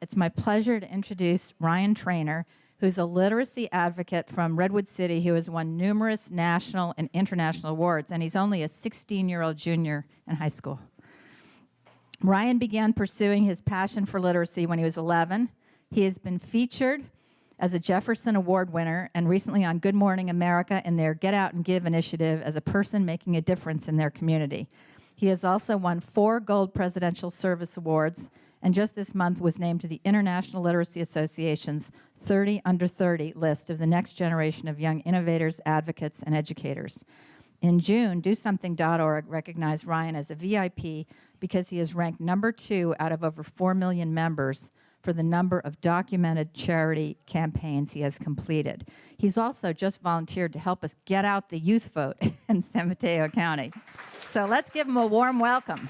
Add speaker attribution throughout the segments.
Speaker 1: It's my pleasure to introduce Ryan Traynor, who's a literacy advocate from Redwood City who has won numerous national and international awards, and he's only a 16-year-old junior in high school. Ryan began pursuing his passion for literacy when he was 11. He has been featured as a Jefferson Award winner and recently on Good Morning America in their Get Out and Give initiative as a person making a difference in their community. He has also won 4 Gold Presidential Service Awards and just this month was named to the International Literacy Association's 30 Under 30 list of the next generation of young innovators, advocates, and educators. In June, DoSomething.org recognized Ryan as a VIP because he is ranked number 2 out of over 4 million members for the number of documented charity campaigns he has completed. He's also just volunteered to help us get out the youth vote in San Mateo County. So let's give him a warm welcome.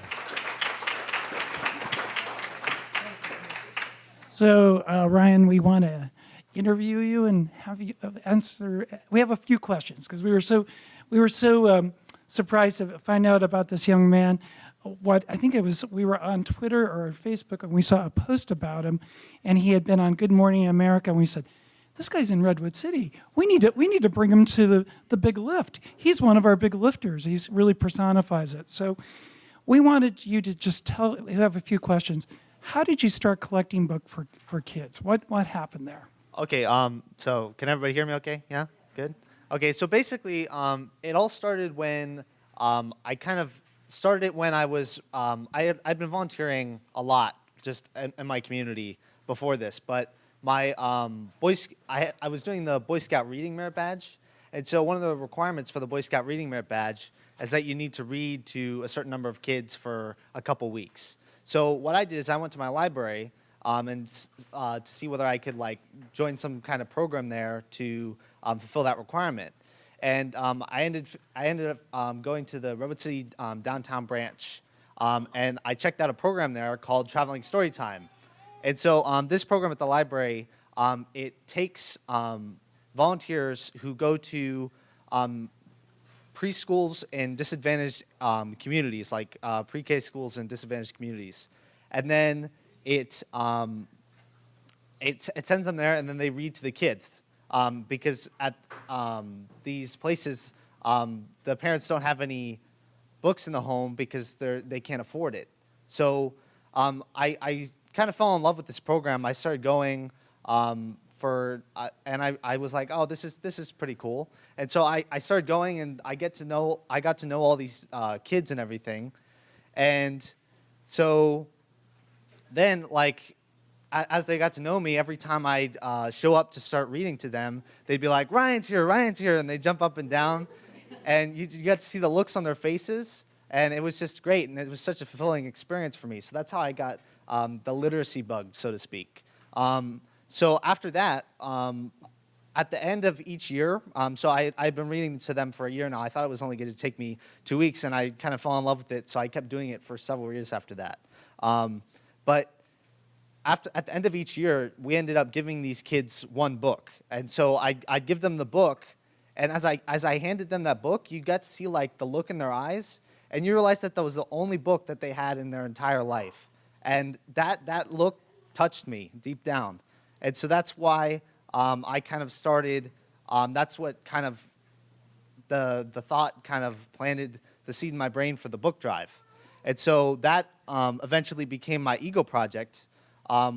Speaker 2: So, Ryan, we want to interview you and have you answer. We have a few questions because we were so surprised to find out about this young man. We were on Twitter or Facebook and we saw a post about him, and he had been on Good Morning America, and we said, "This guy's in Redwood City. We need to bring him to the big lift. He's one of our big lifters. He's really personifies it." So, we wanted you to just we have a few questions. How did you start collecting books for kids? What happened there?
Speaker 3: Okay, so can everybody hear me okay? Yeah? Good? Okay, so basically, it all started when I kind of started it when I was, I'd been volunteering a lot just in my community before this, but my I was doing the Boy Scout Reading Merit Badge, and so one of the requirements for the Boy Scout Reading Merit Badge is that you need to read to a certain number of kids for a couple weeks. So what I did is I went to my library and to see whether I could join some kind of program there to fulfill that requirement. And I ended up going to the Redwood City downtown branch, and I checked out a program there called Traveling Storytime. And so this program at the library, it takes volunteers who go to preschools in disadvantaged communities, like pre-K schools in disadvantaged communities, and then it sends them there, and then they read to the kids because at these places the parents don't have any books in the home because they can't afford it. So I kind of fell in love with this program. I started going. And I was like, oh, this is pretty cool. And so I started going, and I got to know all these kids and everything. And so then, as they got to know me, every time I'd show up to start reading to them, they'd be like, Ryan's here, and they'd jump up and down. And you got to see the looks on their faces, and it was just great, and it was such a fulfilling experience for me. So that's how I got the literacy bug, so to speak. So after that, at the end of each year, so I'd been reading to them for a year now. I thought it was only going to take me 2 weeks, and I kind of fell in love with it, so I kept doing it for several years after that. But at the end of each year, we ended up giving these kids one book. And so I'd give them the book, and as I handed them that book, you got to see the look in their eyes, and you realize that was the only book that they had in their entire life. And that look touched me deep down. And so that's why I kind of started, that's what kind of the thought kind of planted the seed in my brain for the book drive. And so that eventually became my ego project,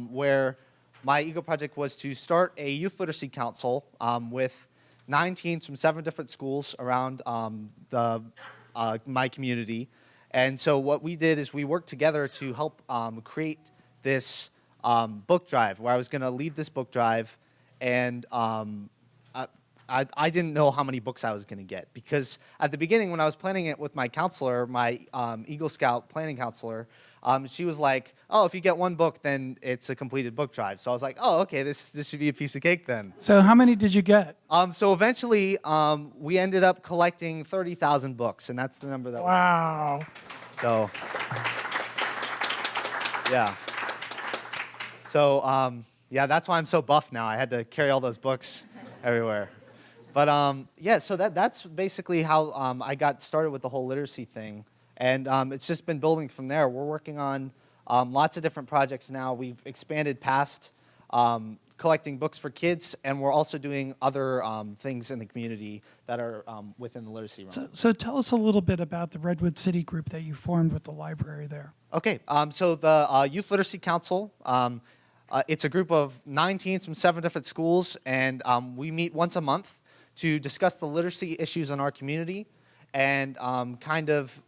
Speaker 3: where my ego project was to start a youth literacy council with 9 teens from 7 different schools around my community. And so what we did is we worked together to help create this book drive, where I was going to lead this book drive, and I didn't know how many books I was going to get, because at the beginning when I was planning it with my counselor, my Eagle Scout planning counselor, she was like, oh, if you get 1 book, then it's a completed book drive. So I was like, oh, okay, this should be a piece of cake then.
Speaker 2: So how many did you get?
Speaker 3: So eventually we ended up collecting 30,000 books, and that's the number that
Speaker 2: Wow.
Speaker 3: So, yeah. So, yeah, that's why I'm so buff now. I had to carry all those books everywhere. But, yeah, so that's basically how I got started with the whole literacy thing. And it's just been building from there. We're working on lots of different projects now. We've expanded past collecting books for kids, and we're also doing other things in the community that are within the literacy realm.
Speaker 2: So tell us a little bit about the Redwood City group that you formed with the library there.
Speaker 3: Okay, so the Youth Literacy Council, it's a group of 9 teens from 7 different schools, and we meet once a month to discuss the literacy issues in our community and kind of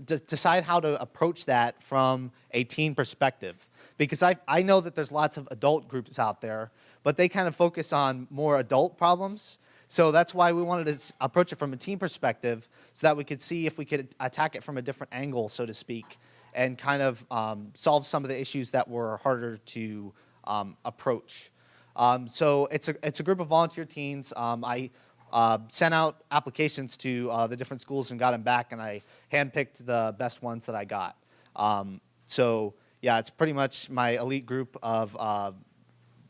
Speaker 3: decide how to approach that from a teen perspective. Because I know that there's lots of adult groups out there, but they kind of focus on more adult problems. So that's why we wanted to approach it from a teen perspective so that we could see if we could attack it from a different angle, so to speak, and kind of solve some of the issues that were harder to approach. So it's a group of volunteer teens. I sent out applications to the different schools and got them back, and I handpicked the best ones that I got. So yeah, it's pretty much my elite group of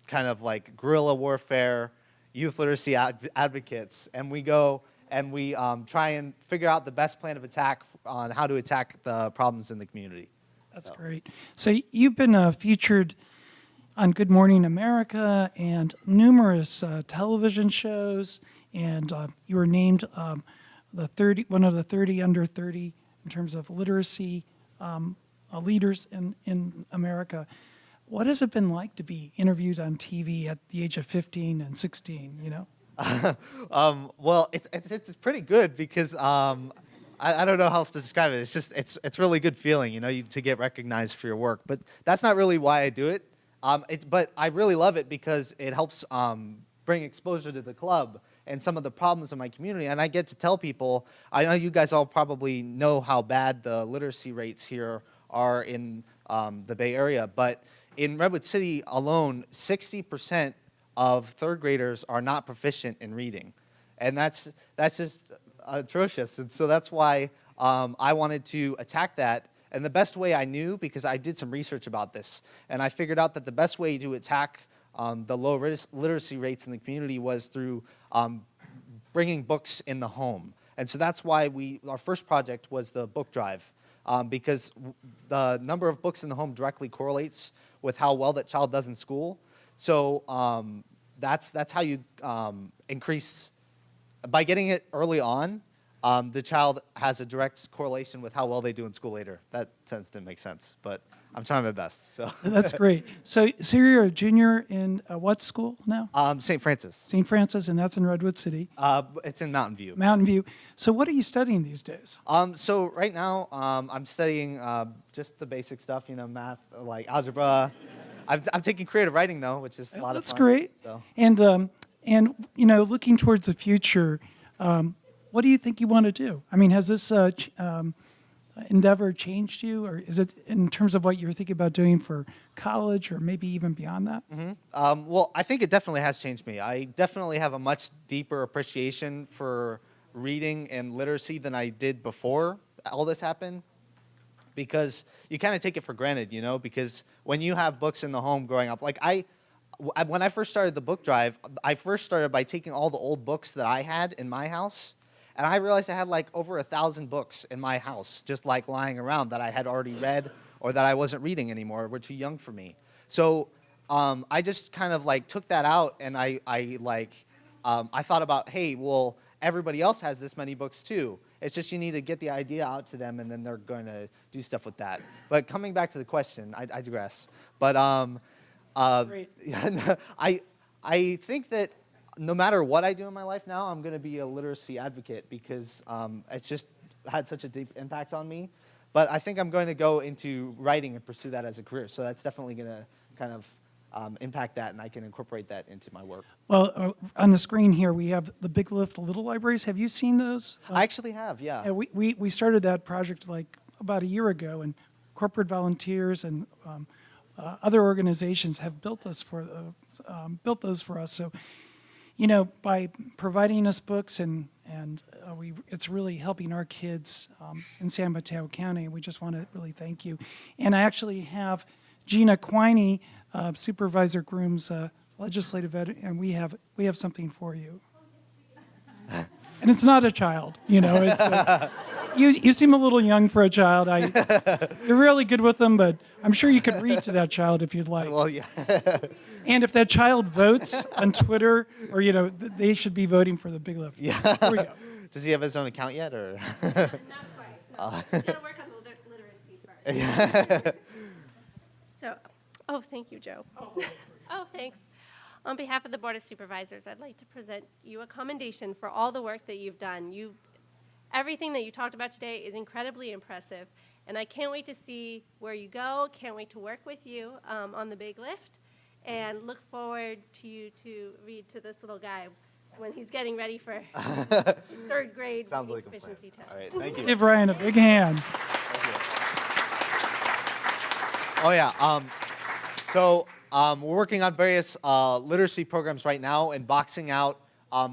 Speaker 3: kind of like guerrilla warfare, youth literacy advocates, and we go and we try and figure out the best plan of attack on how to attack the problems in the community.
Speaker 2: That's great. So you've been featured on Good Morning America and numerous television shows, and you were named one of the 30 under 30 in terms of literacy leaders in America. What has it been like to be interviewed on TV at the age of 15 and 16, you know?
Speaker 3: Well, it's pretty good because I don't know how else to describe it. It's just it's really good feeling, you know, to get recognized for your work. But that's not really why I do it. But I really love it because it helps bring exposure to the club and some of the problems in my community. And I get to tell people, I know you guys all probably know how bad the literacy rates here are in the Bay Area, but in Redwood City alone, 60% of third graders are not proficient in reading. And that's just atrocious. And so that's why I wanted to attack that. And the best way I knew, because I did some research about this, and I figured out that the best way to attack the low literacy rates in the community was through bringing books in the home. And so that's why our first project was the book drive, because the number of books in the home directly correlates with how well that child does in school. So that's how you increase, by getting it early on, the child has a direct correlation with how well they do in school later. That sentence didn't make sense, but I'm trying my best. So
Speaker 2: That's great. So you're a junior in what school now?
Speaker 3: St. Francis.
Speaker 2: St. Francis, and that's in Redwood City.
Speaker 3: It's in Mountain View.
Speaker 2: Mountain View. So what are you studying these days?
Speaker 3: So right now, I'm studying just the basic stuff, you know, math, like algebra. I'm taking creative writing though, which is a lot of fun.
Speaker 2: That's great.
Speaker 3: So.
Speaker 2: And you know, looking towards the future, what do you think you want to do? I mean, has this endeavor changed you, or is it in terms of what you're thinking about doing for college, or maybe even beyond that?
Speaker 3: Mm-hmm. Well, I think it definitely has changed me. I definitely have a much deeper appreciation for reading and literacy than I did before all this happened, because you kind of take it for granted, you know, because when you have books in the home growing up, like when I first started the book drive, I first started by taking all the old books that I had in my house, and I realized I had like over 1,000 books in my house, just like lying around that I had already read or that I wasn't reading anymore, were too young for me. So I just kind of like took that out, and I thought about, hey, well, everybody else has this many books too. It's just you need to get the idea out to them, and then they're going to do stuff with that. But coming back to the question, I digress. But yeah, I think that no matter what I do in my life now, I'm going to be a literacy advocate because it's just had such a deep impact on me. But I think I'm going to go into writing and pursue that as a career. So that's definitely going to kind of impact that, and I can incorporate that into my work.
Speaker 2: Well, on the screen here, we have the Big Lift, the Little Libraries. Have you seen those?
Speaker 3: I actually have, yeah.
Speaker 2: We started that project like about a year ago, and corporate volunteers and other organizations have built those for us. So, you know, by providing us books and it's really helping our kids in San Mateo County, and we just want to really thank you. And I actually have Gina Quiney, Supervisor Groom's legislative ed, and we have something for you. And it's not a child, you know. It's You seem a little young for a child. You're really good with them, but I'm sure you could read to that child if you'd like.
Speaker 3: Well, yeah.
Speaker 2: And if that child votes on Twitter, or they should be voting for the Big Lift.
Speaker 3: Yeah.
Speaker 2: Here we go.
Speaker 3: Does he have his own account yet, or?
Speaker 4: Not quite. No. Got to work on the literacy first. So, thank you, Joe. Oh, thanks. On behalf of the Board of Supervisors, I'd like to present you a commendation for all the work that you've done. Everything that you talked about today is incredibly impressive, and I can't wait to see where you go. Can't wait to work with you on the Big Lift, and look forward to you to read to this little guy when he's getting ready for his third grade
Speaker 3: Sounds like a plan.
Speaker 4: efficiency test.
Speaker 3: All right, thank you.
Speaker 2: Give Ryan a big hand.
Speaker 3: Oh yeah. So we're working on various literacy programs right now and boxing out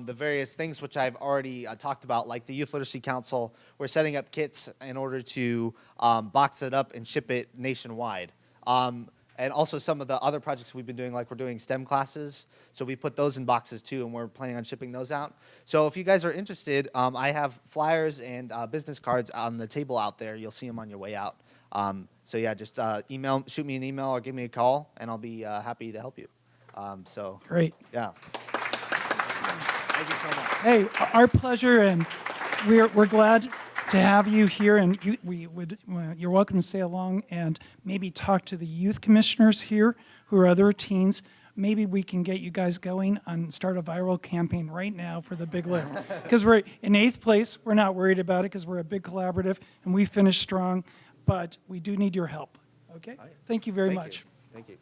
Speaker 3: the various things which I've already talked about, like the Youth Literacy Council. We're setting up kits in order to box it up and ship it nationwide. And also some of the other projects we've been doing, like we're doing STEM classes. So we put those in boxes too, and we're planning on shipping those out. So if you guys are interested, I have flyers and business cards on the table out there. You'll see them on your way out. So yeah, just shoot me an email or give me a call, and I'll be happy to help you. So
Speaker 2: Great.
Speaker 3: yeah. Thank you so much.
Speaker 2: Hey, our pleasure, and we're glad to have you here. And you're welcome to stay along and maybe talk to the youth commissioners here who are other teens. Maybe we can get you guys going and start a viral campaign right now for the Big Lift. Because we're in 8th place. We're not worried about it because we're a big collaborative and we finished strong. But we do need your help. Okay? Thank you very much.
Speaker 3: Thank you.